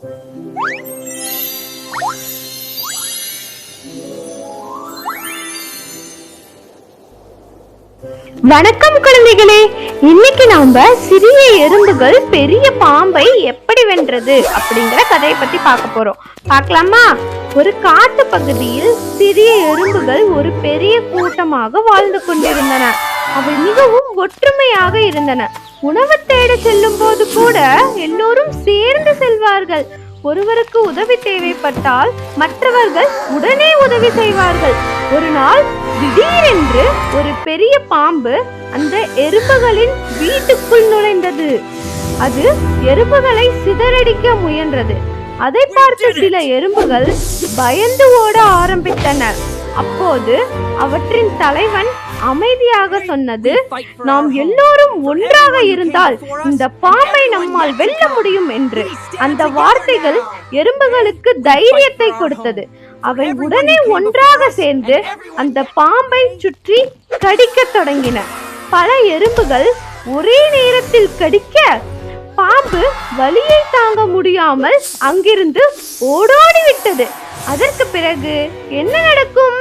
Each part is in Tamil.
வணக்கம் குழந்தைகளே, இன்னைக்கு நாம சிறிய எறும்புகள் பெரிய பாம்பை எப்படி வென்றது அப்படிங்கிற கதையை பத்தி பார்க்க போறோம். பார்க்கலாமா? ஒரு காட்டு பகுதியில் சிறிய எறும்புகள் ஒரு பெரிய கூட்டமாக வாழ்ந்து கொண்டிருந்தன. அவை மிகவும் ஒற்றுமையாக இருந்தன. உணவு தேட செல்லும் போது கூட எல்லோரும் சேர்ந்து செல்வார்கள். ஒருவருக்கு உதவி தேவைப்பட்டால் மற்றவர்கள் உடனே உதவி செய்வார்கள். ஒரு நாள் திடீரென்று ஒரு பெரிய பாம்பு அந்த எறும்புகளின் வீட்டுக்குள் நுழைந்தது. அது எறும்புகளை சிதறடிக்க முயன்றது. அதை பார்த்த சில எறும்புகள் பயந்து ஓட ஆரம்பித்தன. அப்போது அவற்றின் தலைவன் அமைதியாக சொன்னது, நாம் எல்லோரும் ஒன்றாக இருந்தால் இந்த பாம்பை நம்மால் வெல்ல முடியும் என்று. அந்த வார்த்தைகள் எறும்புகளுக்கு தைரியத்தை கொடுத்தது. அவை உடனே ஒன்றாக சேர்ந்து அந்த பாம்பை சுற்றி கடிக்க தொடங்கின. பல எறும்புகள் ஒரே நேரத்தில் கடிக்க பாம்பு வலியை தாங்க முடியாமல் அங்கிருந்து ஓடோடிவிட்டது. அதற்கு பிறகு என்ன நடக்கும்?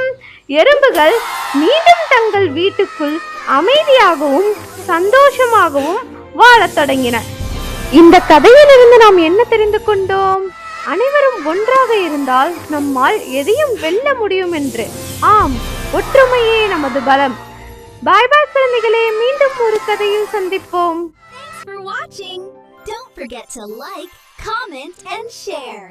எறும்புகள் மீண்டும் தங்கள் வீட்டுக்குள் அமைதியாகவும் சந்தோஷமாகவும் வாழத் தொடங்கின. இந்த கதையிலிருந்து நாம் என்ன தெரிந்து கொண்டோம்? அனைவரும் ஒன்றாக இருந்தால் நம்மால் எதையும் வெல்ல முடியும் என்று. ஆம், ஒற்றுமையே நமது பலம். பாய் பாய் குழந்தைகளே, மீண்டும் ஒரு கதையில் சந்திப்போம். Thanks for watching. Don't forget to like, comment and share.